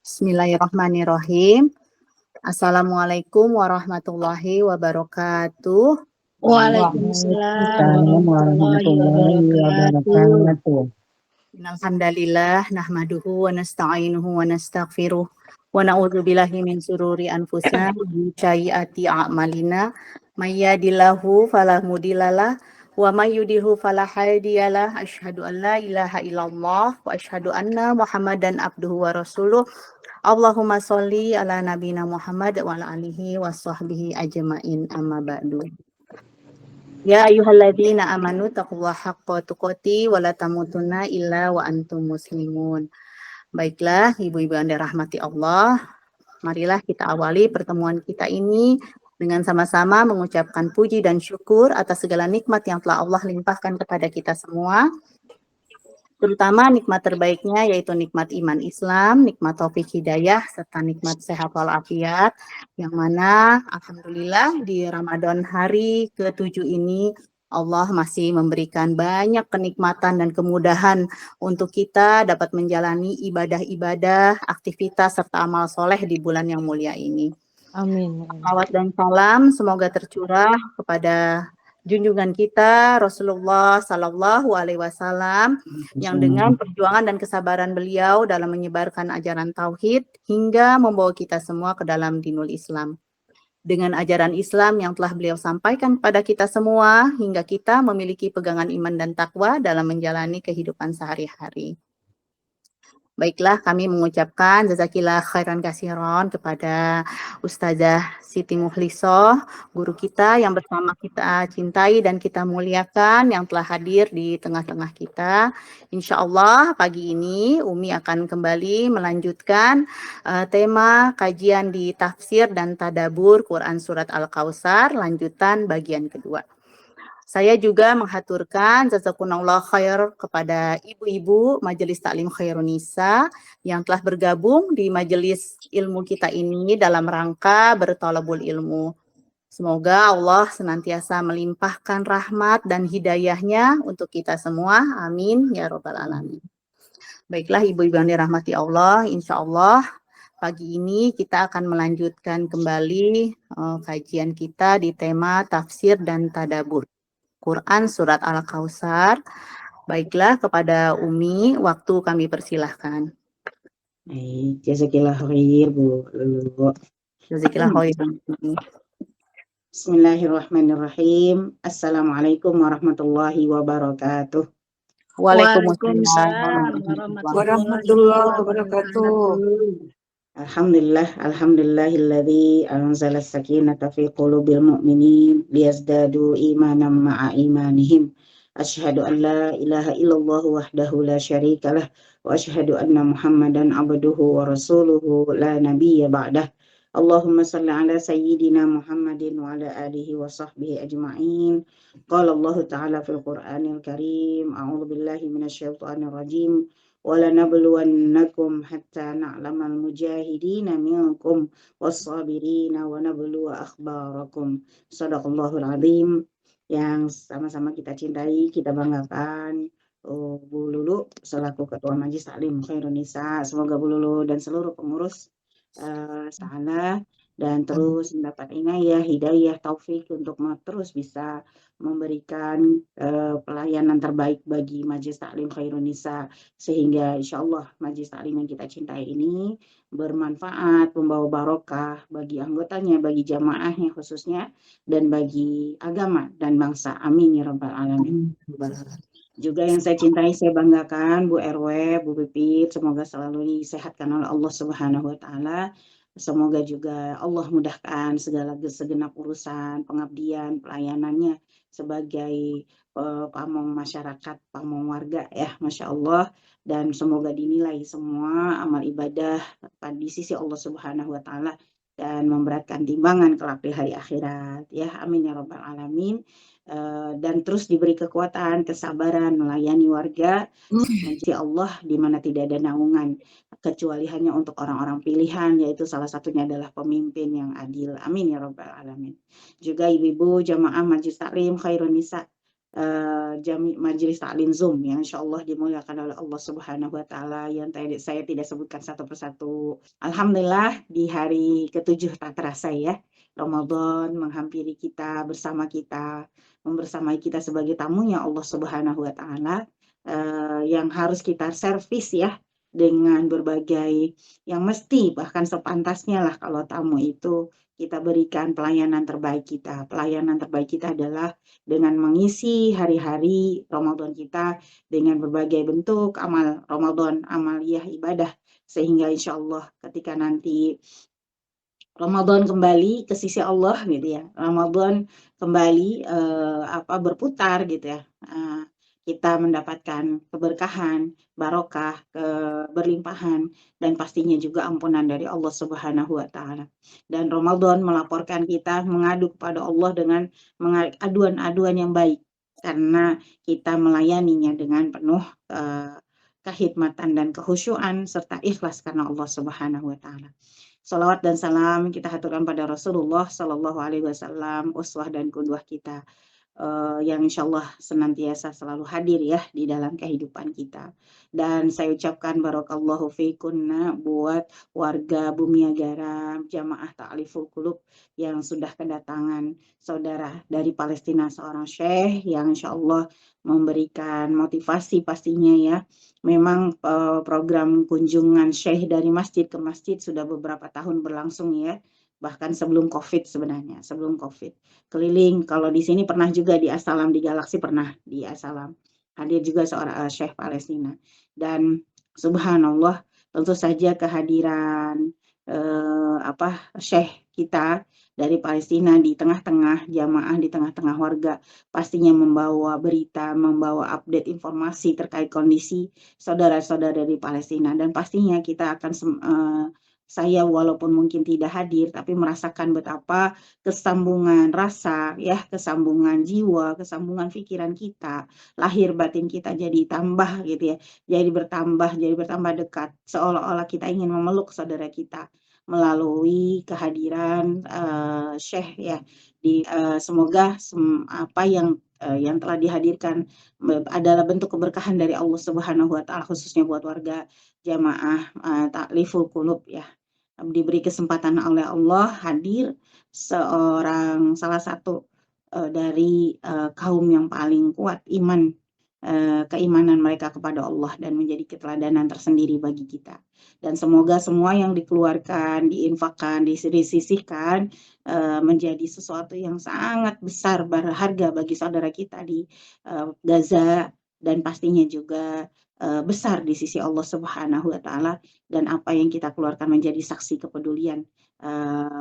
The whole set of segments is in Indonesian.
Bismillahirrahmanirrahim. Assalamualaikum warahmatullahi wabarakatuh. Waalaikumsalam Waalaikumsalam warahmatullahi warahmatullahi wabarakatuh. wabarakatuh. Innalhamdalillah nahmaduhu wa nasta'inuhu wa nastaghfiruh wa na'udzu billahi min sururi anfusina wa min sayyiati a'malina. May yahdihillahu fala mudhillalah wa may yudhlilhu fala hadiyalah. Asyhadu an la ilaha illallah wa asyhadu anna Muhammadan abduhu wa rasuluh. Allahumma sholli ala nabiyina Muhammad wa ala alihi wa sahbihi ajmain, amma ba'du. Ya ayyuhalladzina amanu taqullaha haqqa tuqati wa la tamutunna illa wa antum muslimun. Baiklah, ibu-ibu yang dirahmati Allah, marilah kita awali pertemuan kita ini dengan sama-sama mengucapkan puji dan syukur atas segala nikmat yang telah Allah limpahkan kepada kita semua. Terutama nikmat terbaiknya yaitu nikmat iman Islam, nikmat taufik hidayah, serta nikmat sehat walafiat, yang mana alhamdulillah di Ramadan hari ke-7 ini Allah masih memberikan banyak kenikmatan dan kemudahan untuk kita dapat menjalani ibadah-ibadah, aktivitas, serta amal soleh di bulan yang mulia ini. Amin. Salawat dan salam semoga tercurah kepada junjungan kita Rasulullah Sallallahu Alaihi Wasallam yang dengan perjuangan dan kesabaran beliau dalam menyebarkan ajaran tauhid hingga membawa kita semua ke dalam dinul Islam. Dengan ajaran Islam yang telah beliau sampaikan kepada kita semua hingga kita memiliki pegangan iman dan takwa dalam menjalani kehidupan sehari-hari. Baiklah, kami mengucapkan jazakillah khairan kasiron kepada Ustazah Siti Mukhlisoh, guru kita yang bersama kita cintai dan kita muliakan, yang telah hadir di tengah-tengah kita. Insya Allah pagi ini Umi akan kembali melanjutkan tema kajian di tafsir dan tadabur Quran Surat Al-Kautsar, lanjutan bagian kedua. Saya juga menghaturkan jazakumullah khair kepada ibu-ibu Majelis Taklim Khairunisa yang telah bergabung di majelis ilmu kita ini dalam rangka berthalabul ilmu. Semoga Allah senantiasa melimpahkan rahmat dan hidayahnya untuk kita semua. Amin ya robbal alamin. Baiklah ibu-ibu yang dirahmati Allah, insya Allah pagi ini kita akan melanjutkan kembali kajian kita di tema tafsir dan tadabur Quran Surat Al-Kautsar. Baiklah, kepada Umi, waktu kami persilahkan. Baik, jazakillah khair Bu Lulu. Jazakillah khair. Bismillahirrahmanirrahim. Assalamualaikum warahmatullahi wabarakatuh. Waalaikumsalam warahmatullahi wabarakatuh. Alhamdulillahilladzi anzala as-sakinata fi qulubil mu'minin liyazdadu imanan ma'a imanihim. Asyhadu an la ilaha illallah wahdahu la syarikalah wa asyhadu anna Muhammadan abduhu wa rasuluhu la nabiyya ba'dah. Allahumma salli ala sayyidina Muhammadin wa ala alihi wa sahbihi ajma'in. Qala Allah ta'ala fil Qur'anil Karim, a'udzu billahi minasyaitonir rajim. وَلَنَبْلُوَنَّكُمْ حَتَّى نَعْلَمَ الْمُجَاهِدِينَ مِنْكُمْ وَالصَّابِرِينَ وَنَبْلُوَ أَخْبَارَكُم. Shadaqallahul Azim. Yang sama-sama kita cintai, kita banggakan, Bu Lulu selaku Ketua Majelis Taklim Khairunisa. Semoga Bu Lulu dan seluruh pengurus salah dan terus mendapat inayah, hidayah, taufik untuk terus bisa memberikan pelayanan terbaik bagi Majelis Taklim Khairunisa, sehingga insya Allah Majelis Taklim yang kita cintai ini bermanfaat, membawa barokah bagi anggotanya, bagi jamaahnya khususnya, dan bagi agama dan bangsa. Amin ya rabbal alamin. Juga yang saya cintai, saya banggakan Bu RW, Bu Pipit, semoga selalu disehatkan oleh Allah Subhanahu wa taala. Semoga juga Allah mudahkan segala segenap urusan pengabdian, pelayanannya sebagai pamong masyarakat, pamong warga ya, Masya Allah. Dan semoga dinilai semua amal ibadah di sisi Allah Subhanahu wa taala dan memberatkan timbangan kelak di hari akhirat ya, amin ya rabbal alamin. Dan terus diberi kekuatan, kesabaran melayani warga mencari Allah di mana tidak ada naungan kecuali hanya untuk orang-orang pilihan, yaitu salah satunya adalah pemimpin yang adil. Amin ya rabbal alamin. Juga ibu-ibu jamaah Majelis Taklim Khairunisa majelis taklim Zoom yang insyaallah dimuliakan oleh Allah Subhanahu wa taala yang tadi saya tidak sebutkan satu persatu. Alhamdulillah di hari ke-7 tak terasa ya, Ramadan menghampiri kita, bersama kita, membersamai kita sebagai tamunya Allah Subhanahu wa taala, yang harus kita servis ya dengan berbagai yang mesti bahkan sepantasnya lah kalau tamu itu kita berikan pelayanan terbaik kita. Pelayanan terbaik kita adalah dengan mengisi hari-hari Ramadan kita dengan berbagai bentuk amal Ramadan, amaliyah ibadah, sehingga insya Allah ketika nanti Ramadan kembali ke sisi Allah gitu ya. Ramadan kembali berputar gitu ya. Kita mendapatkan keberkahan, barokah, keberlimpahan dan pastinya juga ampunan dari Allah Subhanahu wa taala. Dan Ramadan melaporkan kita mengadu kepada Allah dengan aduan-aduan yang baik karena kita melayaninya dengan penuh kehikmatan dan kekhusyuan serta ikhlas karena Allah Subhanahu wa taala. Salawat dan salam kita haturkan pada Rasulullah Sallallahu Alaihi Wasallam, uswah dan qudwah kita, yang insya Allah senantiasa selalu hadir ya di dalam kehidupan kita. Dan saya ucapkan barakallahu fikunna buat warga Bumiagara, jamaah Ta'liful Qulub yang sudah kedatangan saudara dari Palestina, seorang syekh yang insya Allah memberikan motivasi pastinya ya. Memang program kunjungan syekh dari masjid ke masjid sudah beberapa tahun berlangsung ya, bahkan sebelum COVID sebenarnya, sebelum COVID. Keliling, kalau di sini pernah juga di Asalam, di Galaksi pernah di Asalam. Hadir juga seorang syekh Palestina. Dan subhanallah, tentu saja kehadiran syekh kita dari Palestina di tengah-tengah jamaah, di tengah-tengah warga, pastinya membawa berita, membawa update informasi terkait kondisi saudara-saudara di Palestina. Dan pastinya kita akan saya walaupun mungkin tidak hadir, tapi merasakan betapa kesambungan rasa, ya, kesambungan jiwa, kesambungan pikiran kita, lahir batin kita jadi tambah gitu ya, jadi bertambah dekat, seolah-olah kita ingin memeluk saudara kita melalui kehadiran syekh ya. Semoga apa yang telah dihadirkan adalah bentuk keberkahan dari Allah Subhanahu wa taala khususnya buat warga jamaah Ta'liful Qulub ya. Diberi kesempatan oleh Allah hadir salah satu dari kaum yang paling kuat iman, keimanan mereka kepada Allah dan menjadi keteladanan tersendiri bagi kita. Dan semoga semua yang dikeluarkan, diinfakkan, disisihkan menjadi sesuatu yang sangat besar berharga bagi saudara kita di Gaza dan pastinya juga besar di sisi Allah Subhanahu wa taala, dan apa yang kita keluarkan menjadi saksi kepedulian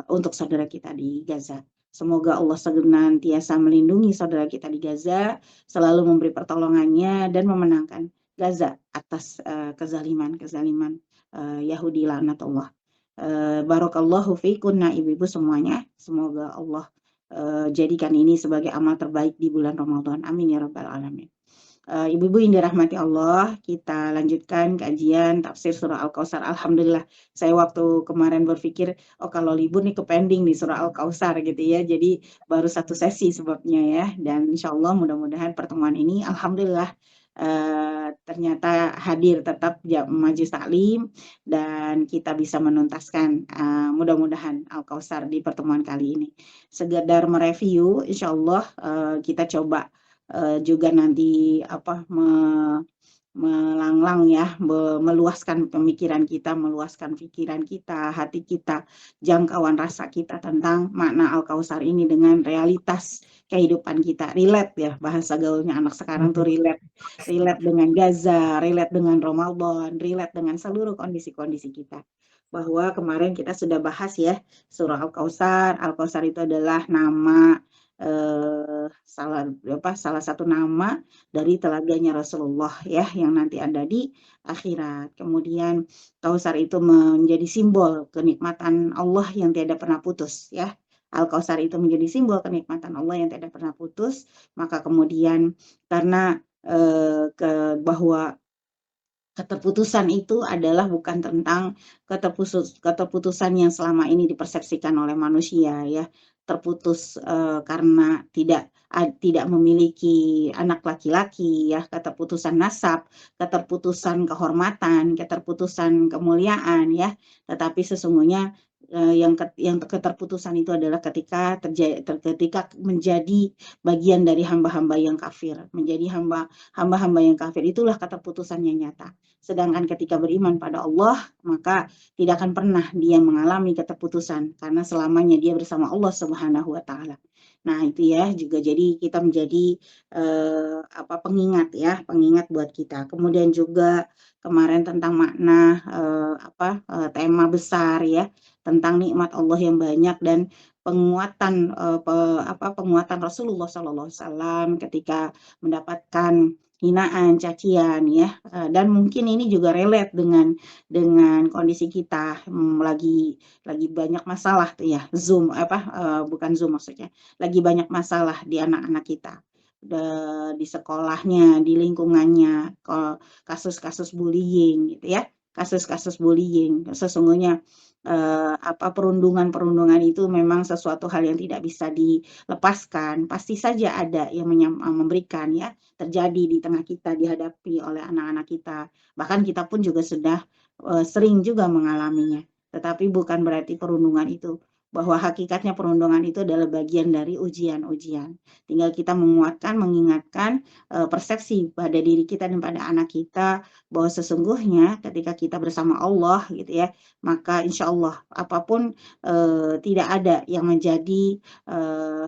untuk saudara kita di Gaza. Semoga Allah senantiasa melindungi saudara kita di Gaza, selalu memberi pertolongannya dan memenangkan Gaza atas kezaliman Yahudi laknatullah. Barakallahu fikunna ibu-ibu semuanya. Semoga Allah jadikan ini sebagai amal terbaik di bulan Ramadan. Amin ya rabbal alamin. Ibu-ibu yang dirahmati Allah, kita lanjutkan kajian tafsir surah Al-Kautsar. Alhamdulillah, saya waktu kemarin berpikir, kalau libur nih kepending di surah Al-Kautsar gitu ya, jadi baru satu sesi sebabnya ya, dan insya Allah mudah-mudahan pertemuan ini, alhamdulillah, ternyata hadir tetap majelis taklim dan kita bisa menuntaskan mudah-mudahan Al-Kautsar di pertemuan kali ini. Sekedar mereview, insya Allah kita coba juga nanti melanglang ya, meluaskan pemikiran kita, meluaskan pikiran kita, hati kita, jangkauan rasa kita tentang makna Al-Kautsar ini dengan realitas kehidupan kita, relate ya, bahasa gaulnya anak sekarang tuh relate dengan Gaza, relate dengan Ramadan, relate dengan seluruh kondisi-kondisi kita. Bahwa kemarin kita sudah bahas ya surah Al-Kautsar. Al-Kautsar itu adalah nama salah satu nama dari telaganya Rasulullah ya yang nanti ada di akhirat. Kemudian Kautsar itu menjadi simbol kenikmatan Allah yang tidak pernah putus ya. Al-Kautsar itu menjadi simbol kenikmatan Allah yang tidak pernah putus. Maka kemudian karena bahwa keterputusan itu adalah bukan tentang keterputusan yang selama ini dipersepsikan oleh manusia ya, terputus karena tidak memiliki anak laki-laki ya, keterputusan nasab, keterputusan kehormatan, keterputusan kemuliaan ya. Tetapi sesungguhnya yang keterputusan itu adalah ketika menjadi bagian dari hamba-hamba yang kafir, menjadi hamba-hamba yang kafir, itulah keterputusan yang nyata. Sedangkan ketika beriman pada Allah, maka tidak akan pernah dia mengalami keterputusan karena selamanya dia bersama Allah Subhanahu wa taala. Nah, itu ya juga jadi kita menjadi pengingat ya, pengingat buat kita. Kemudian juga kemarin tentang makna tema besar ya, tentang nikmat Allah yang banyak dan penguatan penguatan Rasulullah SAW ketika mendapatkan hinaan, cacian ya, dan mungkin ini juga relate dengan kondisi kita lagi banyak masalah tuh ya, bukan Zoom maksudnya, lagi banyak masalah di anak-anak kita, di sekolahnya, di lingkungannya, kasus-kasus bullying gitu ya, kasus-kasus bullying. Sesungguhnya perundungan itu memang sesuatu hal yang tidak bisa dilepaskan. Pasti saja ada yang memberikan ya, terjadi di tengah kita, dihadapi oleh anak-anak kita. Bahkan kita pun juga sudah sering juga mengalaminya. Tetapi bukan berarti perundungan itu, bahwa hakikatnya perundungan itu adalah bagian dari ujian-ujian. Tinggal kita menguatkan, mengingatkan persepsi pada diri kita dan pada anak kita bahwa sesungguhnya ketika kita bersama Allah gitu ya, maka insya Allah apapun tidak ada yang menjadi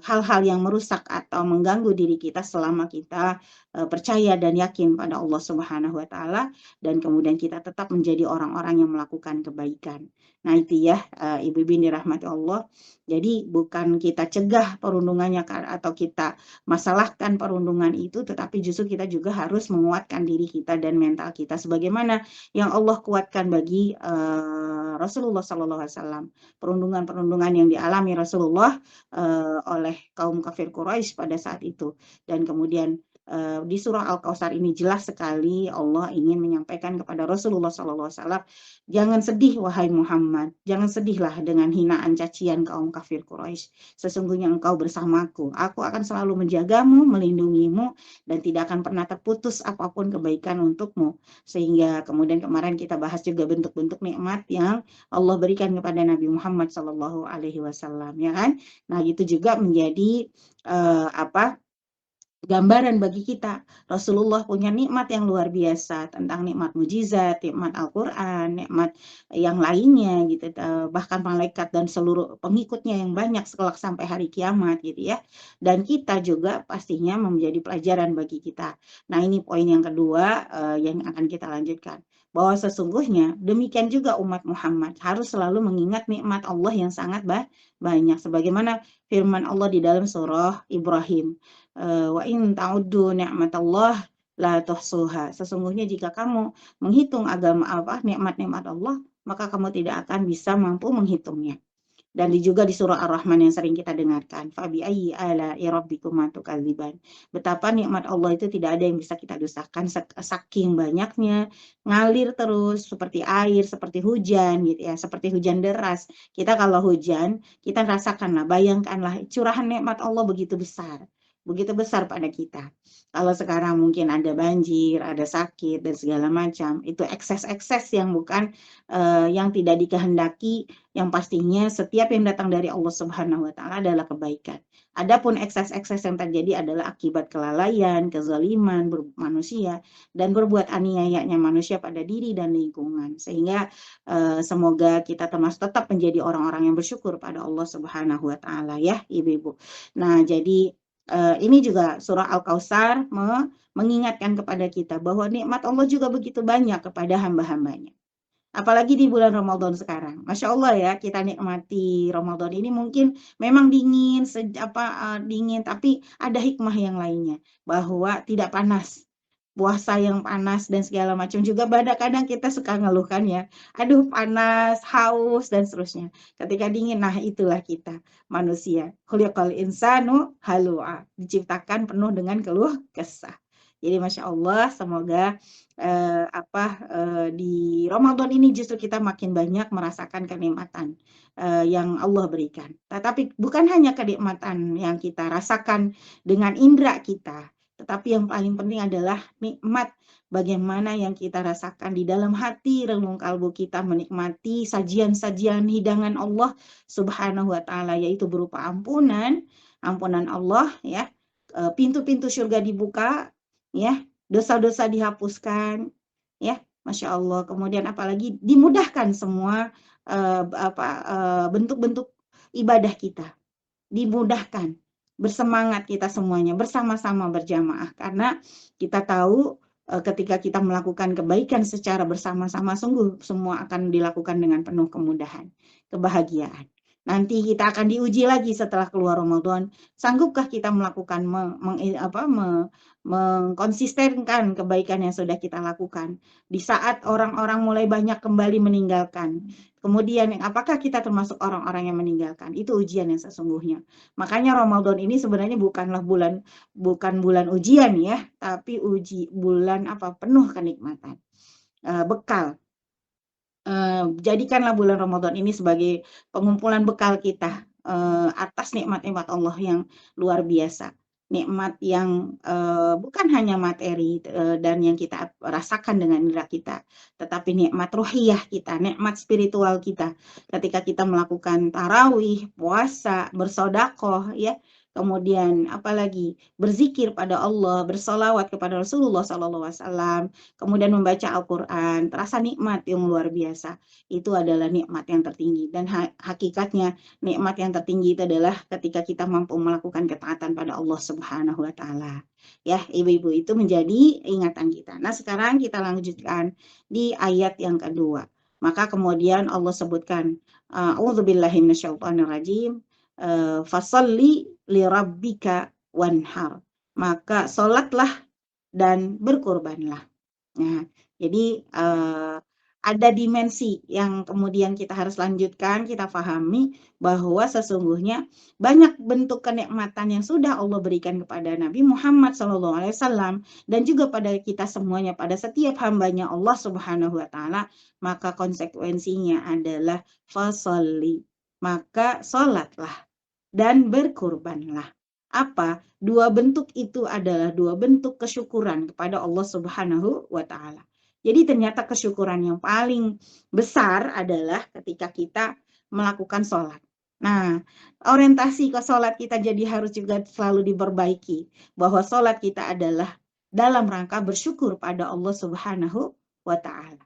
hal-hal yang merusak atau mengganggu diri kita selama kita percaya dan yakin pada Allah Subhanahu wa taala, dan kemudian kita tetap menjadi orang-orang yang melakukan kebaikan. Nah, itu ya Ibu-ibu yang dirahmati Allah. Jadi bukan kita cegah perundungannya atau kita masalahkan perundungan itu, tetapi justru kita juga harus menguatkan diri kita dan mental kita sebagaimana yang Allah kuatkan bagi Rasulullah SAW. Perundungan-perundungan yang dialami Rasulullah oleh kaum kafir Quraisy pada saat itu. Dan kemudian di surah Al-Kautsar ini jelas sekali Allah ingin menyampaikan kepada Rasulullah SAW, jangan sedih wahai Muhammad, jangan sedihlah dengan hinaan cacian kaum kafir Quraisy. Sesungguhnya engkau bersamaku, aku akan selalu menjagamu, melindungimu, dan tidak akan pernah terputus apapun kebaikan untukmu. Sehingga kemudian kemarin kita bahas juga bentuk-bentuk nikmat yang Allah berikan kepada Nabi Muhammad SAW, ya kan? Nah, itu juga menjadi gambaran bagi kita. Rasulullah punya nikmat yang luar biasa tentang nikmat mujizat, nikmat Al-Quran, nikmat yang lainnya gitu, bahkan malaikat dan seluruh pengikutnya yang banyak sekelak sampai hari kiamat gitu ya. Dan kita juga pastinya menjadi pelajaran bagi kita. Nah, ini poin yang kedua yang akan kita lanjutkan, bahwa sesungguhnya demikian juga umat Muhammad harus selalu mengingat nikmat Allah yang sangat banyak, sebagaimana firman Allah di dalam surah Ibrahim, wa in ta'uddu ni'matallah la tuhsuha. Sesungguhnya jika kamu menghitung nikmat-nikmat Allah, maka kamu tidak akan bisa mampu menghitungnya. Dan juga di surah Ar-Rahman yang sering kita dengarkan, fabi ayyi ala'i rabbikuma tukadziban. Betapa nikmat Allah itu tidak ada yang bisa kita dustakan, saking banyaknya, ngalir terus seperti air, seperti hujan gitu ya, seperti hujan deras. Kita kalau hujan, kita rasakanlah, bayangkanlah curahan nikmat Allah begitu besar pada kita. Kalau sekarang mungkin ada banjir, ada sakit dan segala macam, itu ekses-ekses yang bukan yang tidak dikehendaki, yang pastinya setiap yang datang dari Allah Subhanahu wa taala adalah kebaikan. Adapun ekses-ekses yang terjadi adalah akibat kelalaian, kezaliman manusia dan berbuat aniayanya manusia pada diri dan lingkungan. Sehingga semoga kita tetap menjadi orang-orang yang bersyukur pada Allah Subhanahu wa taala ya, Ibu-ibu. Nah, jadi ini juga surah Al-Kautsar mengingatkan kepada kita bahwa nikmat Allah juga begitu banyak kepada hamba-hambanya. Apalagi di bulan Ramadan sekarang. Masya Allah ya, kita nikmati Ramadan ini mungkin memang dingin, dingin, tapi ada hikmah yang lainnya. Bahwa tidak panas. Puasa yang panas dan segala macam juga kadang kita suka ngeluhkan ya. Aduh panas, haus, dan seterusnya. Ketika dingin, nah itulah kita manusia. Khuliqal insanu halu'a. Diciptakan penuh dengan keluh kesah. Jadi Masya Allah, semoga di Ramadan ini justru kita makin banyak merasakan kenikmatan yang Allah berikan. Tetapi bukan hanya kenikmatan yang kita rasakan dengan indera kita, tetapi yang paling penting adalah nikmat bagaimana yang kita rasakan di dalam hati, relung kalbu kita menikmati sajian-sajian hidangan Allah Subhanahu wa taala, yaitu berupa ampunan Allah ya, pintu-pintu surga dibuka ya, dosa-dosa dihapuskan ya, Masya Allah. Kemudian apalagi dimudahkan semua bentuk-bentuk ibadah kita, dimudahkan, bersemangat kita semuanya bersama-sama berjamaah, karena kita tahu ketika kita melakukan kebaikan secara bersama-sama, sungguh semua akan dilakukan dengan penuh kemudahan, kebahagiaan. Nanti kita akan diuji lagi setelah keluar Ramadan, sanggupkah kita melakukan mengkonsistenkan kebaikan yang sudah kita lakukan di saat orang-orang mulai banyak kembali meninggalkan. Kemudian apakah kita termasuk orang-orang yang meninggalkan? Itu ujian yang sesungguhnya. Makanya Ramadan ini sebenarnya bukan bulan ujian ya, tapi bulan penuh kenikmatan, bekal. Jadikanlah bulan Ramadan ini sebagai pengumpulan bekal kita atas nikmat-nikmat Allah yang luar biasa. Nikmat yang bukan hanya materi dan yang kita rasakan dengan indera kita, tetapi nikmat ruhiyah kita, nikmat spiritual kita. Ketika kita melakukan tarawih, puasa, bersodakoh, ya, kemudian apalagi berzikir pada Allah, bersolawat kepada Rasulullah SAW, kemudian membaca Al-Quran, terasa nikmat yang luar biasa. Itu adalah nikmat yang tertinggi. Dan hakikatnya nikmat yang tertinggi itu adalah ketika kita mampu melakukan ketaatan pada Allah Subhanahu wa taala. Ya, ibu-ibu, itu menjadi ingatan kita. Nah, sekarang kita lanjutkan di ayat yang kedua. Maka kemudian Allah sebutkan, a'udzubillahi minasyaitonirrajim, fasalli lirabbika wanhar. Maka sholatlah dan berkurbanlah. Nah, jadi ada dimensi yang kemudian kita harus lanjutkan, kita pahami bahwa sesungguhnya banyak bentuk kenikmatan yang sudah Allah berikan kepada Nabi Muhammad SAW dan juga pada kita semuanya, pada setiap hambanya Allah Subhanahu wa taala, maka konsekuensinya adalah fasolli, maka sholatlah dan berkurbanlah. Apa? Dua bentuk itu adalah dua bentuk kesyukuran kepada Allah Subhanahu wa taala. Jadi ternyata kesyukuran yang paling besar adalah ketika kita melakukan sholat. Nah, orientasi ke sholat kita jadi harus juga selalu diperbaiki, bahwa sholat kita adalah dalam rangka bersyukur pada Allah Subhanahu wa taala.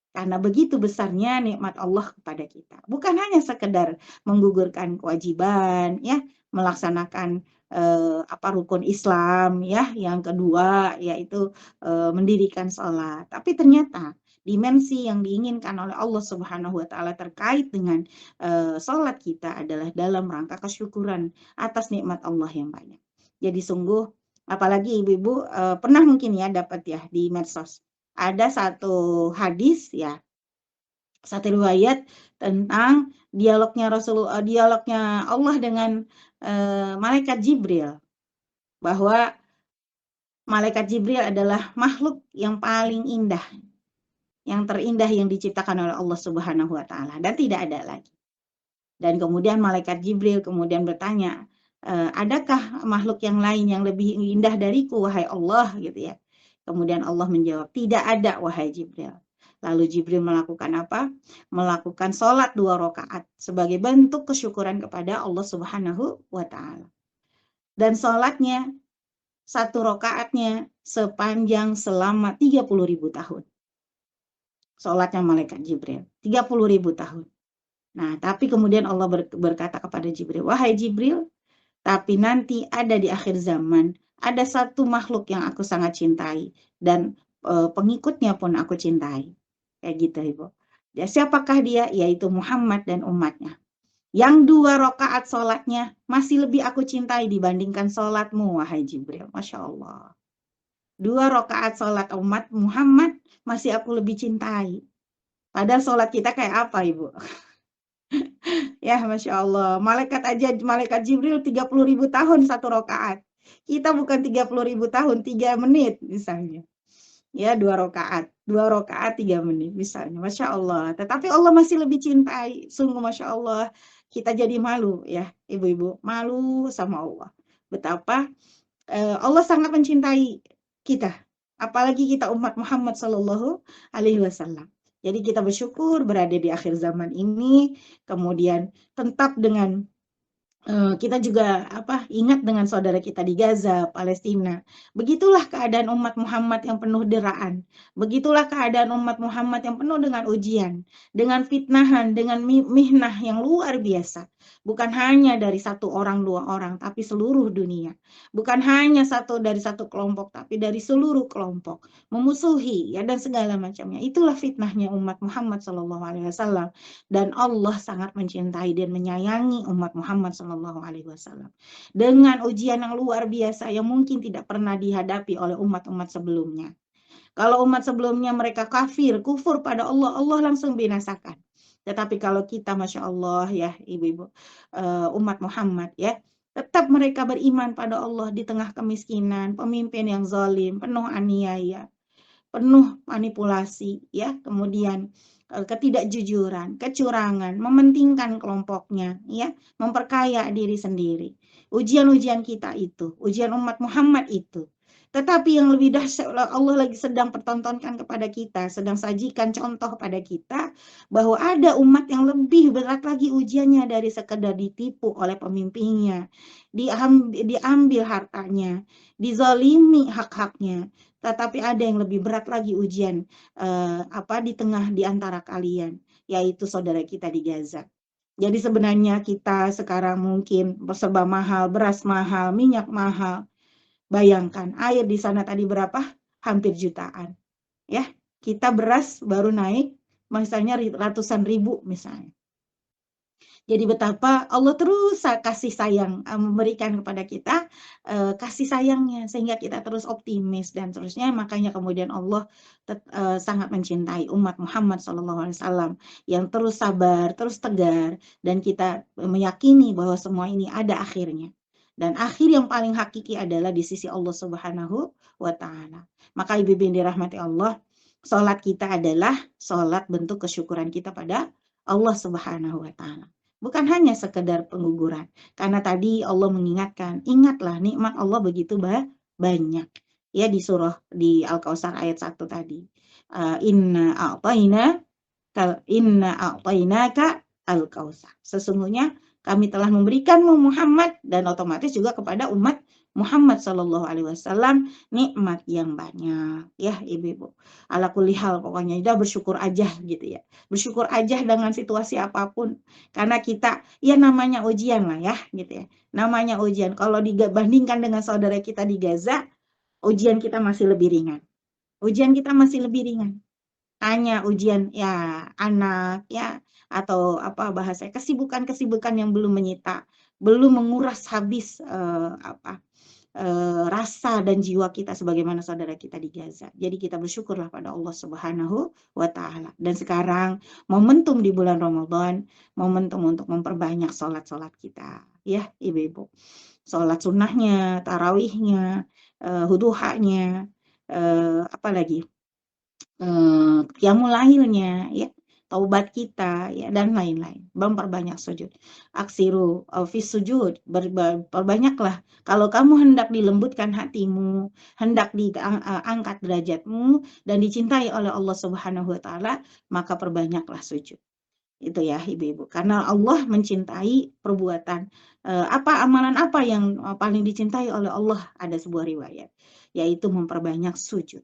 Karena begitu besarnya nikmat Allah kepada kita. Bukan hanya sekedar menggugurkan kewajiban, ya, melaksanakan rukun Islam, ya, yang kedua yaitu mendirikan sholat. Tapi ternyata dimensi yang diinginkan oleh Allah Subhanahu wa taala terkait dengan sholat kita adalah dalam rangka kesyukuran atas nikmat Allah yang banyak. Jadi sungguh, apalagi ibu-ibu pernah mungkin ya dapat ya di medsos, ada satu hadis ya, satu riwayat tentang dialognya Allah dengan malaikat Jibril, bahwa malaikat Jibril adalah makhluk yang paling indah, yang terindah yang diciptakan oleh Allah Subhanahu wa taala, dan tidak ada lagi. Dan kemudian malaikat Jibril kemudian bertanya, adakah makhluk yang lain yang lebih indah dariku wahai Allah, gitu ya. Kemudian Allah menjawab, tidak ada wahai Jibril. Lalu Jibril melakukan apa? Melakukan sholat 2 rakaat sebagai bentuk kesyukuran kepada Allah Subhanahu wa taala. Dan sholatnya 1 rakaatnya sepanjang selama 30.000 tahun. Sholatnya malaikat Jibril 30.000 tahun. Nah, tapi kemudian Allah berkata kepada Jibril, wahai Jibril, tapi nanti ada di akhir zaman, ada satu makhluk yang aku sangat cintai, dan pengikutnya pun aku cintai. Kayak gitu, Ibu. Ya, siapakah dia? Yaitu Muhammad dan umatnya. Yang 2 rakaat sholatnya masih lebih aku cintai dibandingkan sholatmu, wahai Jibril. Masya Allah. 2 rakaat sholat umat Muhammad masih aku lebih cintai. Padahal sholat kita kayak apa, Ibu? Ya, Masya Allah. Malaikat Jibril 30.000 tahun 1 rakaat. Kita bukan 30.000 tahun, 3 menit misalnya. Ya, 2 rakaat 3 menit misalnya, Masya Allah. Tetapi Allah masih lebih cintai, sungguh Masya Allah. Kita jadi malu ya, ibu-ibu, malu sama Allah. Betapa Allah sangat mencintai kita, apalagi kita umat Muhammad Sallallahu Alaihi Wasallam. Jadi kita bersyukur berada di akhir zaman ini, kemudian tetap dengan kita juga ingat dengan saudara kita di Gaza, Palestina. Begitulah keadaan umat Muhammad yang penuh deraan. Begitulah keadaan umat Muhammad yang penuh dengan ujian, dengan fitnahan, dengan mihnah yang luar biasa. Bukan hanya dari 1 orang, 2 orang, tapi seluruh dunia. Bukan hanya dari satu kelompok, tapi dari seluruh kelompok. Memusuhi ya dan segala macamnya. Itulah fitnahnya umat Muhammad SAW. Dan Allah sangat mencintai dan menyayangi umat Muhammad SAW dengan ujian yang luar biasa yang mungkin tidak pernah dihadapi oleh umat-umat sebelumnya. Kalau umat sebelumnya mereka kufur pada Allah, Allah langsung binasakan. Tetapi kalau kita, Masya Allah ya ibu-ibu, umat Muhammad ya, tetap mereka beriman pada Allah di tengah kemiskinan, pemimpin yang zalim, penuh aniaya, penuh manipulasi ya, kemudian ketidakjujuran, kecurangan, mementingkan kelompoknya ya, memperkaya diri sendiri. Ujian-ujian kita itu, ujian umat Muhammad itu. Tetapi yang lebih dahsyat Allah lagi sedang pertontonkan kepada kita, sedang sajikan contoh pada kita bahwa ada umat yang lebih berat lagi ujiannya dari sekedar ditipu oleh pemimpinnya, diambil hartanya, dizalimi hak-haknya. Tetapi ada yang lebih berat lagi ujian di antara kalian, yaitu saudara kita di Gaza. Jadi sebenarnya kita sekarang mungkin serba mahal, beras mahal, minyak mahal. Bayangkan air di sana tadi berapa? Hampir jutaan. Ya, kita beras baru naik misalnya ratusan ribu misalnya. Jadi betapa Allah terus kasih sayang, memberikan kepada kita kasih sayangnya sehingga kita terus optimis dan terusnya. Makanya kemudian Allah sangat mencintai umat Muhammad SAW yang terus sabar, terus tegar, dan kita meyakini bahwa semua ini ada akhirnya. Dan akhir yang paling hakiki adalah di sisi Allah Subhanahu wa Ta'ala. Maka ibu-ibu yang dirahmati Allah, sholat kita adalah sholat bentuk kesyukuran kita pada Allah Subhanahu wa Ta'ala. Bukan hanya sekedar pengguguran. Karena tadi Allah mengingatkan, ingatlah nikmat Allah begitu banyak. Ya di Al-Kautsar ayat 1 tadi. Inna a'tainaka al-kautsar. Sesungguhnya kami telah memberikanmu Muhammad, dan otomatis juga kepada umat Muhammad SAW nikmat yang banyak ya ibu-ibu. Ala kulli hal pokoknya udah bersyukur aja gitu ya. Bersyukur aja dengan situasi apapun. Karena kita ya namanya ujian lah ya gitu ya. Namanya ujian. Kalau dibandingkan dengan saudara kita di Gaza, ujian kita masih lebih ringan. Ujian kita masih lebih ringan. Hanya ujian ya anak ya, atau bahasa kesibukan-kesibukan yang belum menyita, belum menguras habis rasa dan jiwa kita sebagaimana saudara kita di Gaza. Jadi kita bersyukurlah pada Allah Subhanahu wa Ta'ala. Dan sekarang momentum di bulan Ramadan, momentum untuk memperbanyak sholat-sholat kita ya ibu-ibu. Sholat sunnahnya, tarawihnya, duhanya, apalagi qiyamul lailnya ya, taubat kita ya, dan lain-lain. Memperbanyak sujud. Aksiru fis sujud, perbanyaklah. Kalau kamu hendak dilembutkan hatimu, hendak diangkat derajatmu dan dicintai oleh Allah Subhanahu wa Ta'ala, maka perbanyaklah sujud. Itu ya ibu-ibu. Karena Allah mencintai perbuatan amalan apa yang paling dicintai oleh Allah, ada sebuah riwayat, yaitu memperbanyak sujud.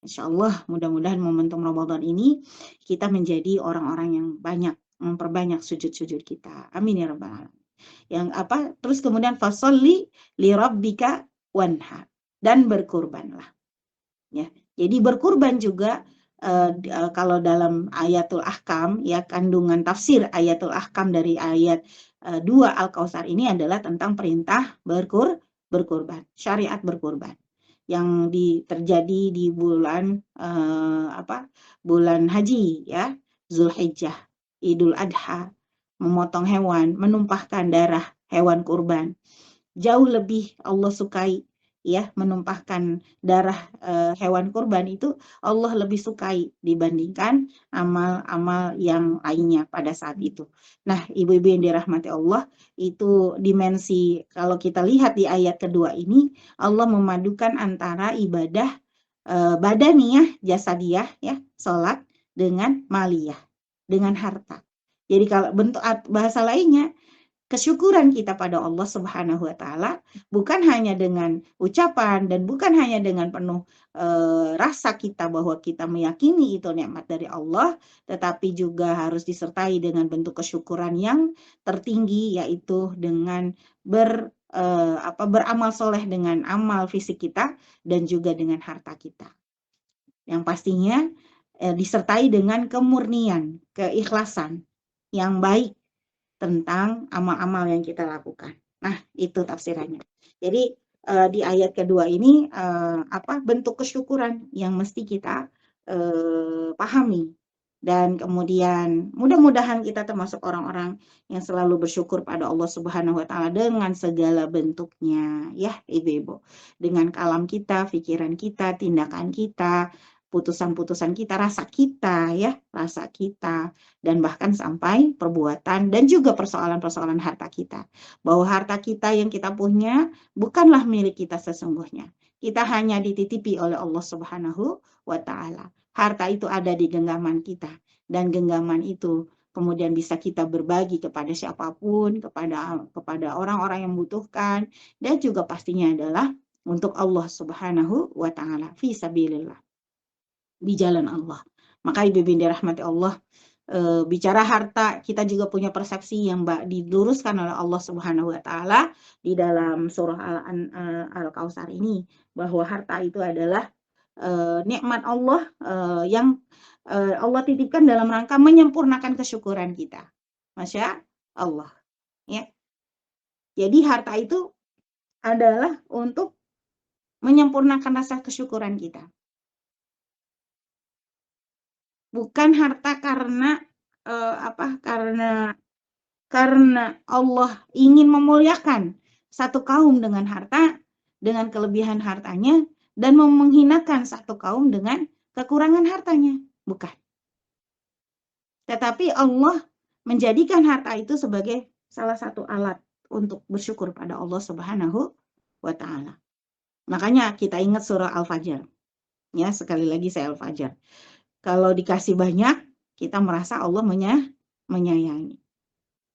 Insya Allah mudah-mudahan momentum Ramadan ini kita menjadi orang-orang yang banyak memperbanyak sujud-sujud kita. Amin ya rabbal alamin. Yang terus kemudian fasholli li rabbika wanhar, dan berkurbanlah. Ya. Jadi berkurban juga kalau dalam ayatul ahkam ya, kandungan tafsir ayatul ahkam dari ayat 2 Al-Kautsar ini adalah tentang perintah berkurban, syariat berkurban yang terjadi di bulan bulan haji ya, Zulhijjah, Idul Adha, memotong hewan, menumpahkan darah hewan kurban. jauh lebih Allah sukai, ya, menumpahkan darah hewan kurban itu Allah lebih sukai dibandingkan amal-amal yang lainnya pada saat itu. Nah, ibu-ibu yang dirahmati Allah, itu dimensi kalau kita lihat di ayat kedua ini, Allah memadukan antara ibadah badaniyah, jasadiyah, ya, sholat, dengan maliyah, dengan harta. Jadi kalau bentuk bahasa lainnya, kesyukuran kita pada Allah Subhanahu wa taala bukan hanya dengan ucapan dan bukan hanya dengan penuh rasa kita bahwa kita meyakini itu nikmat dari Allah, tetapi juga harus disertai dengan bentuk kesyukuran yang tertinggi, yaitu dengan beramal soleh dengan amal fisik kita dan juga dengan harta kita. Yang pastinya disertai dengan kemurnian, keikhlasan yang baik tentang amal-amal yang kita lakukan. Nah, itu tafsirannya. Jadi di ayat kedua ini bentuk kesyukuran yang mesti kita pahami, dan kemudian mudah-mudahan kita termasuk orang-orang yang selalu bersyukur pada Allah Subhanahu wa taala dengan segala bentuknya, ya Ibu-ibu. Dengan kalam kita, pikiran kita, tindakan kita, putusan-putusan kita, rasa kita, ya, rasa kita, dan bahkan sampai perbuatan dan juga persoalan-persoalan harta kita. Bahwa harta kita yang kita punya bukanlah milik kita sesungguhnya. Kita hanya dititipi oleh Allah Subhanahu wa taala. Harta itu ada di genggaman kita, dan genggaman itu kemudian bisa kita berbagi kepada siapapun, kepada orang-orang yang membutuhkan, dan juga pastinya adalah untuk Allah Subhanahu wa taala, fi sabilillah, di jalan Allah. Maka ibu dirahmati Allah, bicara harta, kita juga punya persepsi yang diluruskan oleh Allah Subhanahu wa taala di dalam surah Al-Kautsar ini, bahwa harta itu adalah nikmat Allah yang Allah titipkan dalam rangka menyempurnakan kesyukuran kita. Masya Allah, ya. Jadi harta itu adalah untuk menyempurnakan rasa kesyukuran kita. Bukan harta karena karena Allah ingin memuliakan satu kaum dengan harta, dengan kelebihan hartanya, dan menghinakan satu kaum dengan kekurangan hartanya. Bukan. Tetapi Allah menjadikan harta itu sebagai salah satu alat untuk bersyukur pada Allah Subhanahu wa taala. Makanya kita ingat surah Al-Fajr. Ya, sekali lagi saya Al-Fajr. Kalau dikasih banyak, kita merasa Allah menyayangi.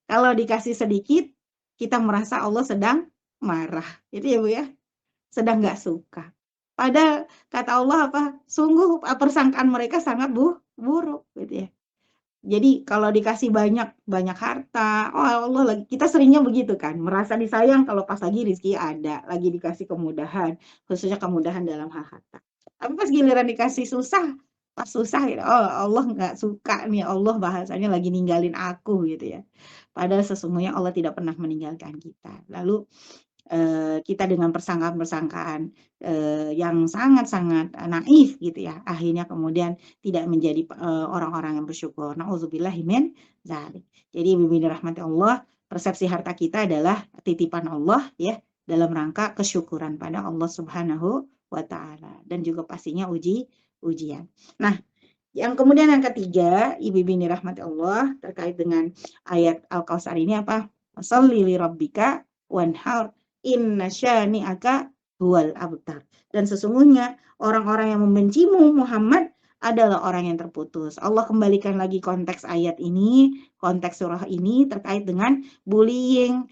Kalau dikasih sedikit, kita merasa Allah sedang marah. Itu ya Bu ya, sedang nggak suka. Padahal kata Allah sungguh persangkaan mereka sangat buruk gitu ya. Jadi kalau dikasih banyak harta, Allah kita seringnya begitu kan, merasa disayang kalau pas lagi rezeki ada, lagi dikasih kemudahan, khususnya kemudahan dalam hal harta. Tapi pas giliran dikasih pas susah ya, Allah nggak suka nih, Allah bahasanya lagi ninggalin aku gitu ya. Padahal sesungguhnya Allah tidak pernah meninggalkan kita. Lalu kita dengan persangkaan-persangkaan yang sangat-sangat naif gitu ya, akhirnya kemudian tidak menjadi orang-orang yang bersyukur. Nauzubillahi min dzalik. Jadi ibu rahmati Allah, persepsi harta kita adalah titipan Allah ya, dalam rangka kesyukuran pada Allah Subhanahu wa taala, dan juga pastinya ujian. Nah, yang kemudian yang ketiga, ibu rahmati Allah, terkait dengan ayat Al-Kautsar ini apa? Sholli li rabbika wanhar inna syani'aka huwal abtar. Dan sesungguhnya orang-orang yang membencimu Muhammad adalah orang yang terputus. Allah kembalikan lagi konteks ayat ini, konteks surah ini terkait dengan bullying,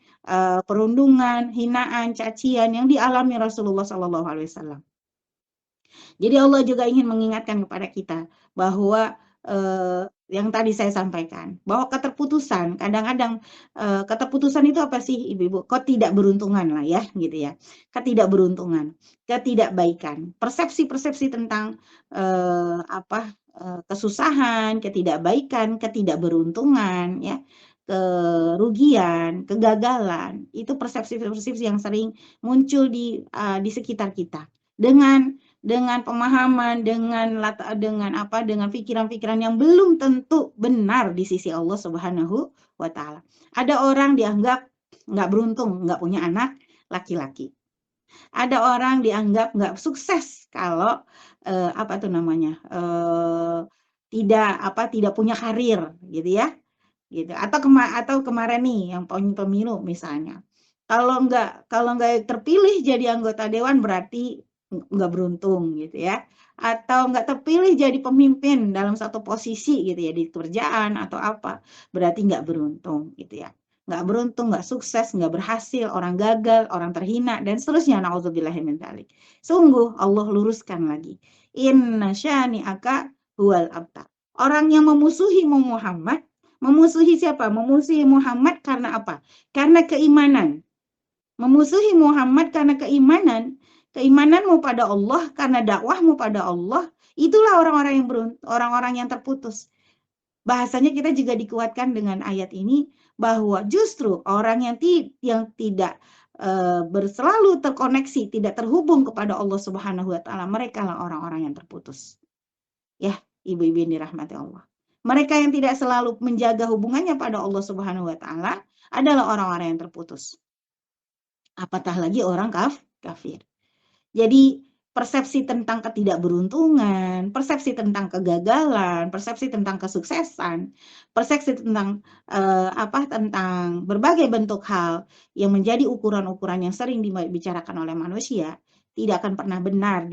perundungan, hinaan, cacian yang dialami Rasulullah SAW. Jadi Allah juga ingin mengingatkan kepada kita bahwa yang tadi saya sampaikan, bahwa keterputusan, kadang-kadang keterputusan itu apa sih ibu-ibu? Ketidakberuntungan lah ya, gitu ya. Ketidakberuntungan, ketidakbaikan, persepsi-persepsi tentang kesusahan, ketidakbaikan, ketidakberuntungan, ya, kerugian, kegagalan, itu persepsi-persepsi yang sering muncul di sekitar kita. Dengan pemahaman, dengan pikiran-pikiran yang belum tentu benar di sisi Allah Subhanahu wa taala. Ada orang dianggap nggak beruntung, nggak punya anak, laki-laki. Ada orang dianggap nggak sukses kalau apa tuh namanya tidak punya karir gitu ya, gitu. Atau kemarin nih yang pemilu misalnya, kalau nggak terpilih jadi anggota dewan berarti nggak beruntung gitu ya, atau nggak terpilih jadi pemimpin dalam satu posisi gitu ya di kerjaan atau apa, berarti nggak beruntung gitu ya. Nggak beruntung, nggak sukses, nggak berhasil, orang gagal, orang terhina, dan seterusnya. Na'udzubillahi min dzalik. Sungguh Allah luruskan lagi. Inna syani'aka huwal abtar. Orang yang memusuhi Muhammad, memusuhi siapa? Memusuhi Muhammad karena apa? Karena keimanan. Memusuhi Muhammad karena keimanan. Keimananmu pada Allah, karena dakwahmu pada Allah, itulah orang-orang yang terputus. Bahasanya kita juga dikuatkan dengan ayat ini bahwa justru orang yang tidak selalu terkoneksi, tidak terhubung kepada Allah Subhanahu wa taala, mereka lah orang-orang yang terputus. Ya, ibu-ibu yang dirahmati Allah. Mereka yang tidak selalu menjaga hubungannya pada Allah Subhanahu wa taala adalah orang-orang yang terputus. Apatah lagi orang kafir. Jadi persepsi tentang ketidakberuntungan, persepsi tentang kegagalan, persepsi tentang kesuksesan, persepsi tentang tentang berbagai bentuk hal yang menjadi ukuran-ukuran yang sering dibicarakan oleh manusia tidak akan pernah benar,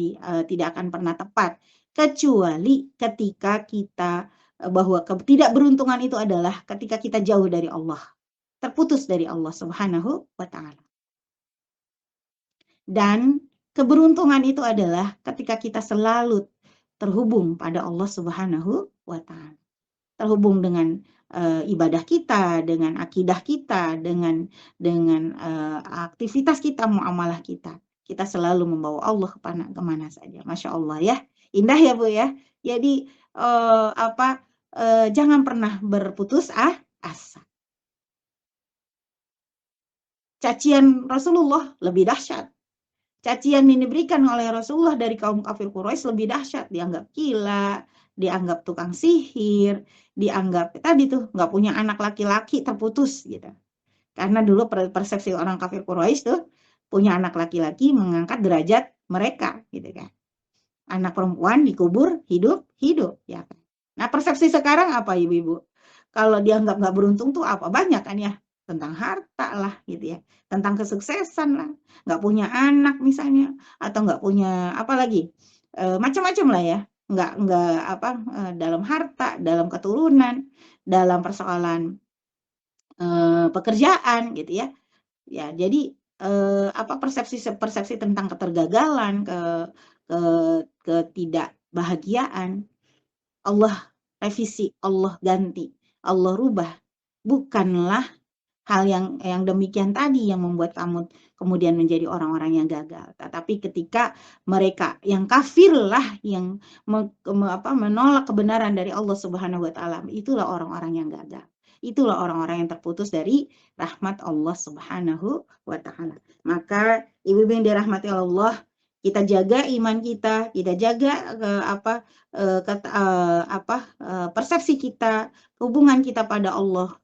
tidak akan pernah tepat, kecuali ketika kita bahwa ketidakberuntungan itu adalah ketika kita jauh dari Allah, terputus dari Allah Subhanahu wa taala. Dan keberuntungan itu adalah ketika kita selalu terhubung pada Allah Subhanahu wa taala. Terhubung dengan ibadah kita, dengan akidah kita, dengan aktivitas kita, muamalah kita. Kita selalu membawa Allah kemana saja. Masya Allah ya. Indah ya Bu ya. Jadi jangan pernah berputus asa. Cacian Rasulullah lebih dahsyat. Cacian yang diberikan oleh Rasulullah dari kaum kafir Quraisy lebih dahsyat, dianggap gila, dianggap tukang sihir, dianggap tadi tuh nggak punya anak laki-laki, terputus gitu. Karena dulu persepsi orang kafir Quraisy tuh punya anak laki-laki mengangkat derajat mereka gitu kan. Anak perempuan dikubur hidup ya kan. Nah, persepsi sekarang apa ibu-ibu? Kalau dianggap nggak beruntung tuh apa? Banyak kan ya, tentang harta lah gitu ya, tentang kesuksesan lah, nggak punya anak misalnya, atau nggak punya apa lagi, macam-macam lah ya, nggak dalam harta, dalam keturunan, dalam persoalan pekerjaan gitu ya. Ya, jadi persepsi tentang ketergagalan, ketidakbahagiaan, Allah revisi, Allah ganti, Allah rubah. Bukanlah hal yang demikian tadi yang membuat kamu kemudian menjadi orang-orang yang gagal. Tetapi ketika mereka yang kafir lah yang menolak kebenaran dari Allah Subhanahu wa taala, itulah orang-orang yang gagal. Itulah orang-orang yang terputus dari rahmat Allah Subhanahu wa taala. Maka ibu-ibu yang dirahmati Allah, kita jaga iman kita jaga persepsi kita, hubungan kita pada Allah,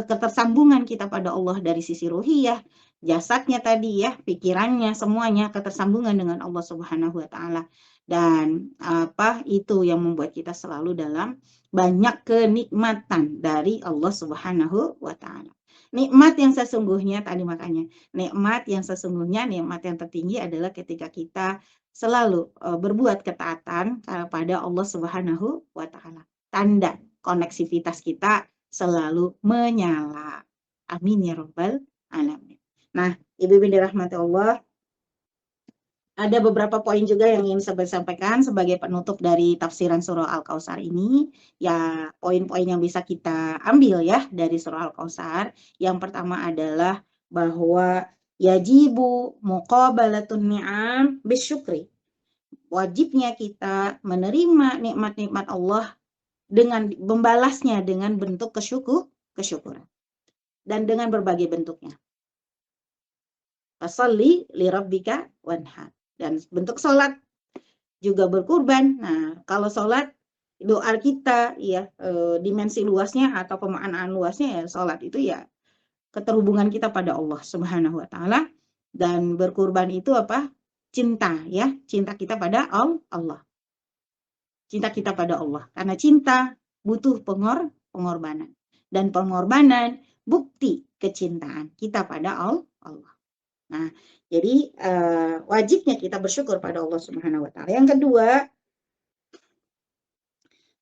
ketersambungan kita pada Allah dari sisi ruhiyah, jasadnya tadi ya, pikirannya, semuanya ketersambungan dengan Allah Subhanahu wa taala. Dan itu yang membuat kita selalu dalam banyak kenikmatan dari Allah Subhanahu wa taala. Nikmat yang sesungguhnya tadi makanya, nikmat yang sesungguhnya, nikmat yang tertinggi adalah ketika kita selalu berbuat ketaatan kepada Allah Subhanahu wa taala. Tanda koneksivitas kita selalu menyala. Amin ya rabbal alamin. Nah, ibu-ibu dirahmati Allah, ada beberapa poin juga yang ingin saya sampaikan sebagai penutup dari tafsiran surah Al-Kautsar ini. Ya, poin-poin yang bisa kita ambil ya dari surah Al-Kautsar. Yang pertama adalah bahwa yajibu muqabalatun ni'am bisyukri. Wajibnya kita menerima nikmat-nikmat Allah dengan membalasnya dengan bentuk kesyukuran. Dan dengan berbagai bentuknya. Fasalli li rabbika wanhar. Dan bentuk sholat juga berkurban. Nah, kalau sholat doa kita ya dimensi luasnya atau pemaknaan luasnya ya sholat itu ya keterhubungan kita pada Allah Subhanahu wa taala. Dan berkurban itu apa? Cinta, ya, cinta kita pada Allah. Cinta kita pada Allah. Karena cinta butuh pengorbanan. Dan pengorbanan bukti kecintaan kita pada Allah. Nah, jadi wajibnya kita bersyukur pada Allah Subhanahu wa taala. Yang kedua,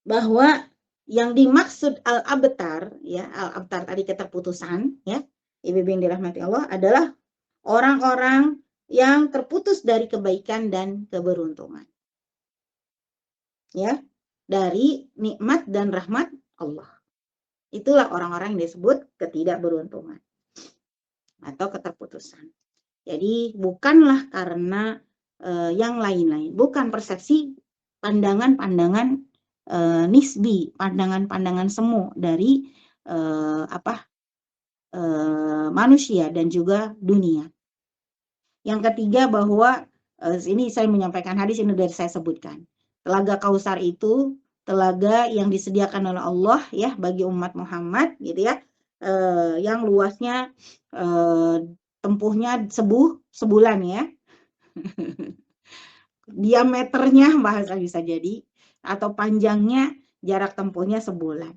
bahwa yang dimaksud al-abtar, ya, al-abtar tadi keterputusan, ya, ibu-ibu yang dirahmati Allah, adalah orang-orang yang terputus dari kebaikan dan keberuntungan. Ya, dari nikmat dan rahmat Allah. Itulah orang-orang yang disebut ketidakberuntungan atau keterputusan. Jadi bukanlah karena yang lain-lain, bukan persepsi pandangan-pandangan nisbi, pandangan-pandangan semu dari manusia dan juga dunia. Yang ketiga, bahwa ini saya menyampaikan hadis ini dari saya sebutkan. Telaga Kausar itu telaga yang disediakan oleh Allah, ya, bagi umat Muhammad, gitu ya, yang luasnya tempuhnya sebulan, ya. Diameternya bahasa bisa jadi, atau panjangnya jarak tempuhnya sebulan.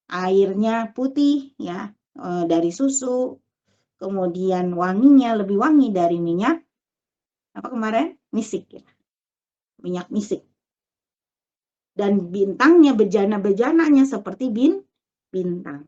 Airnya putih, ya, dari susu, kemudian wanginya lebih wangi dari minyak apa kemarin? Misik, ya. Minyak misik. Dan bintangnya, bejana-bejananya seperti bintang.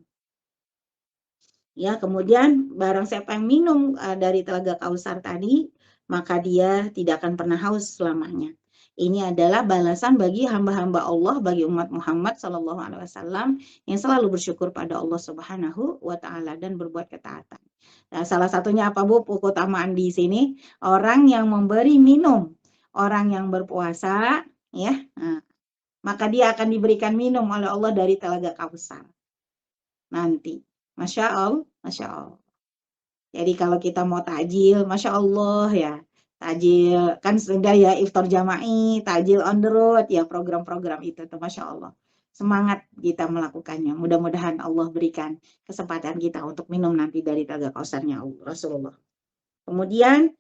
Ya, kemudian barang siapa yang minum dari telaga Kausar tadi, maka dia tidak akan pernah haus selamanya. Ini adalah balasan bagi hamba-hamba Allah, bagi umat Muhammad SAW yang selalu bersyukur pada Allah Subhanahu wa taala dan berbuat ketaatan. Nah, salah satunya apa, Bu? Keutamaan di sini, orang yang memberi minum orang yang berpuasa, ya, nah, maka dia akan diberikan minum oleh Allah dari telaga Kausar. Nanti, Masya Allah, Masya Allah. Jadi kalau kita mau takjil, Masya Allah, ya, takjil kan sudah, ya, iftar jama'i, takjil on the road, ya, program-program itu tuh, Masya Allah. Semangat kita melakukannya. Mudah-mudahan Allah berikan kesempatan kita untuk minum nanti dari telaga Kausarnya Rasulullah. Kemudian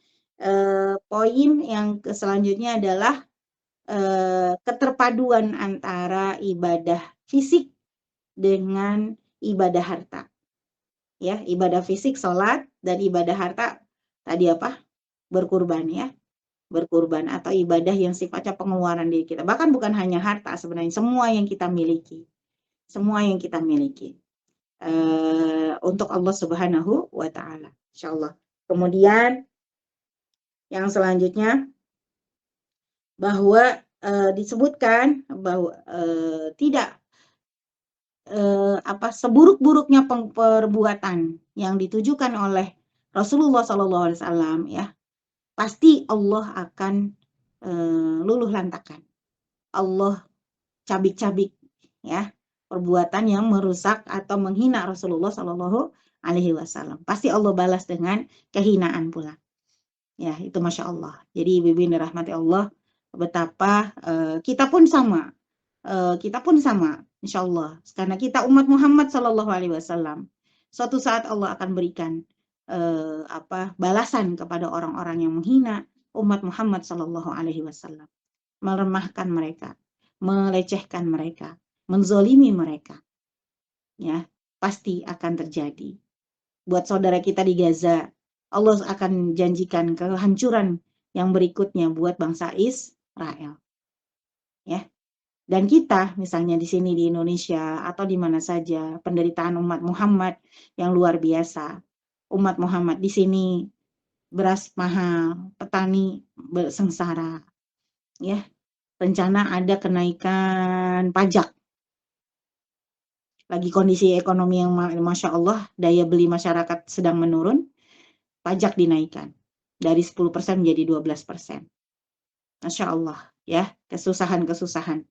poin yang selanjutnya adalah keterpaduan antara ibadah fisik dengan ibadah harta. Ya, ibadah fisik sholat dan ibadah harta tadi apa? Berkurban, ya. Berkurban atau ibadah yang sifatnya pengeluaran diri kita. Bahkan bukan hanya harta, sebenarnya semua yang kita miliki. Semua yang kita miliki. Untuk Allah Subhanahu wa taala. Insyaallah. Kemudian yang selanjutnya, bahwa disebutkan bahwa tidak seburuk-buruknya perbuatan yang ditujukan oleh Rasulullah SAW, ya, pasti Allah akan luluh lantakan. Allah cabik-cabik, ya, perbuatan yang merusak atau menghina Rasulullah SAW. Pasti Allah balas dengan kehinaan pula. Ya, itu Masya Allah. Jadi ibu-ibu yang dirahmati Allah, betapa kita pun sama. Kita pun sama, insya Allah. Karena kita umat Muhammad SAW. Suatu saat Allah akan berikan balasan kepada orang-orang yang menghina umat Muhammad SAW, meremahkan mereka, melecehkan mereka, menzolimi mereka. Ya, pasti akan terjadi. Buat saudara kita di Gaza, Allah akan janjikan kehancuran yang berikutnya buat bangsa Israel. Ya. Dan kita, misalnya di sini di Indonesia atau di mana saja, penderitaan umat Muhammad yang luar biasa. Umat Muhammad di sini beras mahal, petani sengsara. Ya, rencana ada kenaikan pajak. Lagi kondisi ekonomi yang Masya Allah, daya beli masyarakat sedang menurun, pajak dinaikkan dari 10% menjadi 12%. Masya Allah, ya, kesusahan-kesusahan.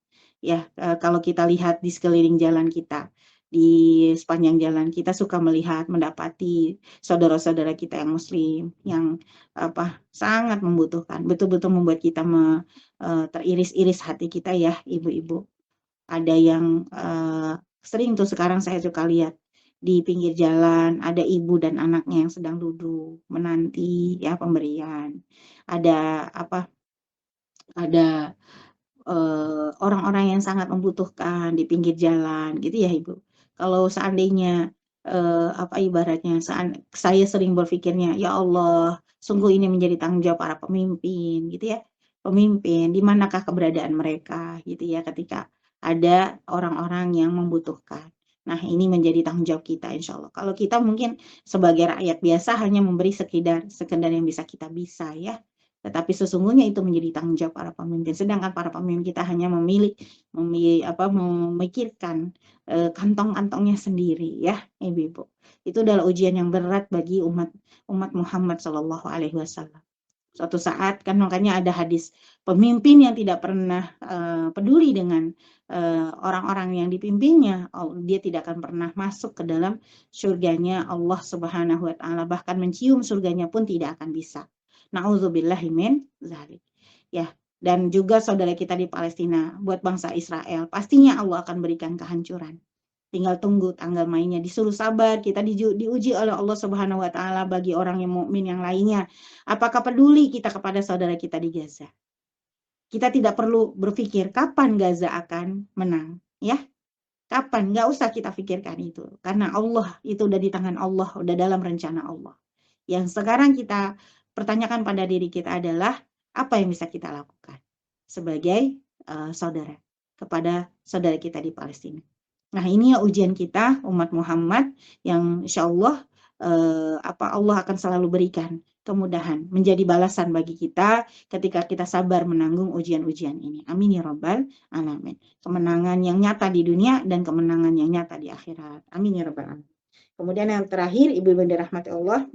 Ya, kalau kita lihat di sekeliling jalan kita, di sepanjang jalan kita suka melihat, mendapati saudara-saudara kita yang muslim yang sangat membutuhkan, betul-betul membuat kita teriris-iris hati kita, ya, ibu-ibu. Ada yang sering tuh sekarang saya suka lihat di pinggir jalan, ada ibu dan anaknya yang sedang duduk menanti ya pemberian. Ada apa? Ada orang-orang yang sangat membutuhkan di pinggir jalan gitu ya Ibu. Kalau seandainya apa ibaratnya saya sering berpikirnya, ya Allah, sungguh ini menjadi tanggung jawab para pemimpin gitu ya. Pemimpin, di manakah keberadaan mereka gitu ya ketika ada orang-orang yang membutuhkan. Nah, ini menjadi tanggung jawab kita insya Allah. Kalau kita mungkin sebagai rakyat biasa hanya memberi sekedar yang bisa ya. Tetapi sesungguhnya itu menjadi tanggung jawab para pemimpin. Sedangkan para pemimpin kita hanya memikirkan kantong-kantongnya sendiri ya, Ibu-ibu. Itu adalah ujian yang berat bagi umat Muhammad Shallallahu Alaihi Wasallam. Suatu saat kan makanya ada hadis pemimpin yang tidak pernah peduli dengan orang-orang yang dipimpinnya, dia tidak akan pernah masuk ke dalam surganya Allah Subhanahu Wa Taala, bahkan mencium surganya pun tidak akan bisa. Na'udzubillahi min dzalik. Ya, dan juga saudara kita di Palestina, buat bangsa Israel, pastinya Allah akan berikan kehancuran. Tinggal tunggu tanggal mainnya, disuruh sabar, kita diuji oleh Allah Subhanahu Wa Taala bagi orang yang mukmin yang lainnya. Apakah peduli kita kepada saudara kita di Gaza? Kita tidak perlu berpikir kapan Gaza akan menang, ya. Kapan? Nggak usah kita pikirkan itu, karena Allah itu udah di tangan Allah, udah dalam rencana Allah. Yang sekarang kita pertanyakan pada diri kita adalah apa yang bisa kita lakukan sebagai saudara kepada saudara kita di Palestina. Nah, ini ya ujian kita umat Muhammad yang insya Allah Allah akan selalu berikan kemudahan menjadi balasan bagi kita ketika kita sabar menanggung ujian-ujian ini. Amin ya rabbal alamin. Kemenangan yang nyata di dunia dan kemenangan yang nyata di akhirat. Amin ya rabbal alamin. Kemudian yang terakhir, ibu-ibu dirahmati Allah,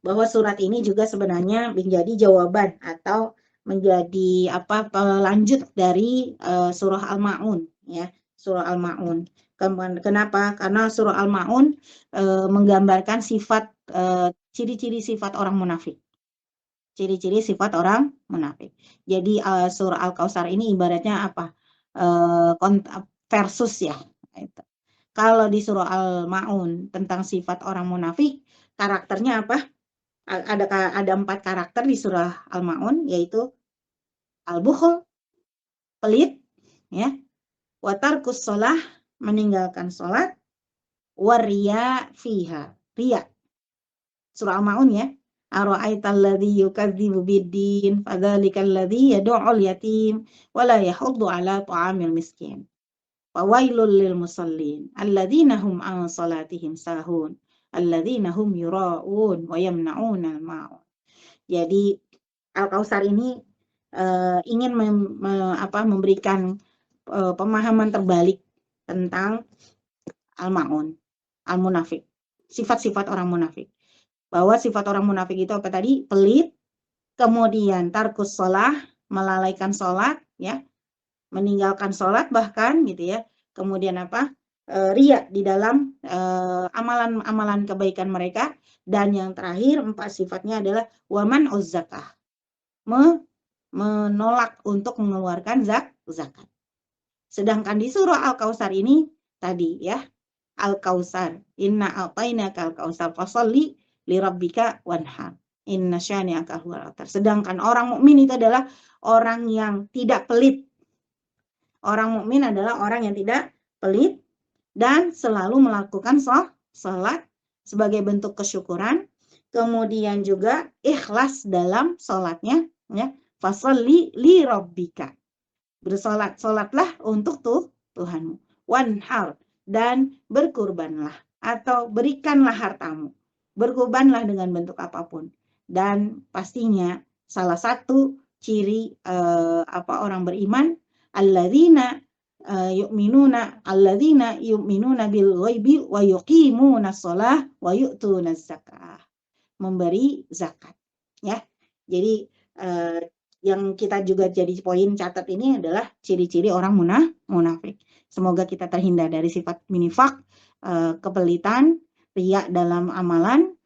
bahwa surat ini juga sebenarnya menjadi jawaban atau menjadi pelanjut dari surah Al-Maun ya, surah Al-Maun. Kenapa? Karena surah Al-Maun menggambarkan sifat ciri-ciri sifat orang munafik. Ciri-ciri sifat orang munafik. Jadi surah Al-Kautsar ini ibaratnya apa? Versus ya. Kalau di surah Al-Maun tentang sifat orang munafik, karakternya apa? Ada 4 karakter di surah Al-Maun, yaitu al-bukhl, pelit, ya, wa tarkus shalah, meninggalkan sholat, wariya fiha, riya. Surah Al-Maun ya. Ara'aital ladzi yukadzibu biddin fadzalikal ladzi yad'ul yatim wa la yahuddu 'ala ta'amil miskin. Fawailul lil musallin alladzina hum 'an salatihim sahun alladzina hum yura'un wa yamna'unal ma'un. Jadi Al-Kautsar ini ingin memberikan pemahaman terbalik tentang Al-Maun, Al-Munafik, sifat-sifat orang munafik. Bahwa sifat orang munafik itu apa tadi? Pelit, kemudian tarkus shalah, melalaikan sholat, ya, meninggalkan sholat bahkan gitu ya. Kemudian apa? Riya di dalam amalan-amalan kebaikan mereka. Dan yang terakhir 4 sifatnya adalah waman uzzakah, menolak untuk mengeluarkan zakat. Sedangkan di surah Al-Kautsar ini tadi ya, Al-Kautsar, inna a'tainaka al-kautsar fasholli li rabbika wanhar, inna syani'aka huwal abtar. Sedangkan orang mukmin itu adalah orang yang tidak pelit. Orang mukmin adalah orang yang tidak pelit dan selalu melakukan sholat sebagai bentuk kesyukuran, kemudian juga ikhlas dalam sholatnya, ya, fasholli li rabbika, bersolatlah untuk Tuhanmu, wanhar, dan berkurbanlah atau berikanlah hartamu, berkurbanlah dengan bentuk apapun. Dan pastinya salah satu ciri orang beriman, alladzina yu'minuna bil ghaibi wa yuqimuna shalah wa yu'tuna zakah, memberi zakat ya. Jadi yang kita juga jadi poin catat ini adalah ciri-ciri orang munafik. Semoga kita terhindar dari sifat nifaq, kepelitan, riya dalam amalan,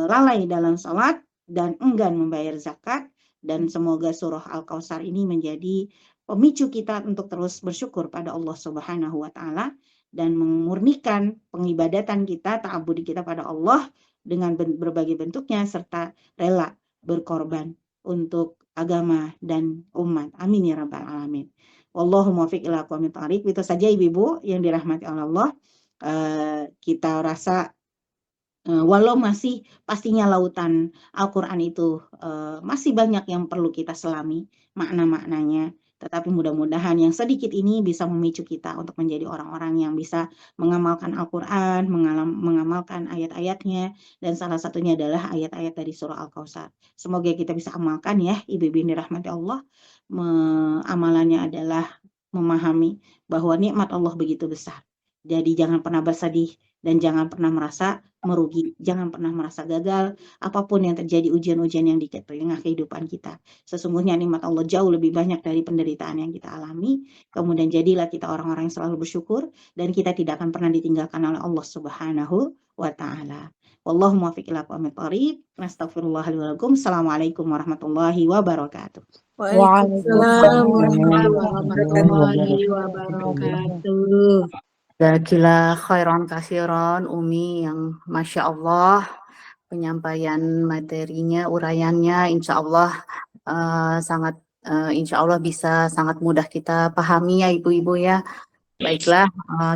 lalai dalam sholat, dan enggan membayar zakat. Dan semoga surah Al-Kautsar ini menjadi pemicu kita untuk terus bersyukur pada Allah Subhanahu wa Ta'ala dan memurnikan pengibadatan kita, ta'abudi kita pada Allah dengan berbagai bentuknya, serta rela berkorban untuk agama dan umat. Amin ya rabbal alamin. Wallahu muwaffiq ila aqwamit thoriq. Itu saja ibu-ibu yang dirahmati oleh Allah. Kita rasa walau masih pastinya lautan Al-Quran itu masih banyak yang perlu kita selami makna-maknanya, tetapi mudah-mudahan yang sedikit ini bisa memicu kita untuk menjadi orang-orang yang bisa mengamalkan Al-Quran, mengamalkan ayat-ayatnya, dan salah satunya adalah ayat-ayat dari surah Al-Kautsar. Semoga kita bisa amalkan ya, ibu-ibu yang dirahmati Allah. Amalannya adalah memahami bahwa nikmat Allah begitu besar. Jadi jangan pernah bersedih dan jangan pernah merasa merugi, jangan pernah merasa gagal, apapun yang terjadi, ujian-ujian yang di tengah kehidupan kita. Sesungguhnya nikmat Allah jauh lebih banyak dari penderitaan yang kita alami. Kemudian jadilah kita orang-orang yang selalu bersyukur, dan kita tidak akan pernah ditinggalkan oleh Allah Subhanahu wa Ta'ala. Wallahu muwaffiq ila aqwamit thoriq. Nastaghfirullah li wa lakum. Assalamualaikum warahmatullahi wabarakatuh. Waalaikumsalam warahmatullahi wabarakatuh. Jazakallah khairan kasiron Umi, yang Masya Allah penyampaian materinya, uraiannya insya Allah sangat insya Allah bisa sangat mudah kita pahami ya ibu-ibu ya. Baiklah,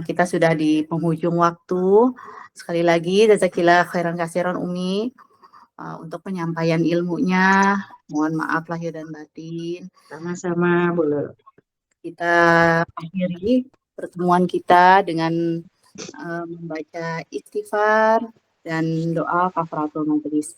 kita sudah di penghujung waktu. Sekali lagi jazakallah khairan kasiron Umi untuk penyampaian ilmunya. Mohon maaf lahir dan batin. Sama-sama, boleh. Kita akhiri pertemuan kita dengan membaca istighfar dan doa kafaratul majelis.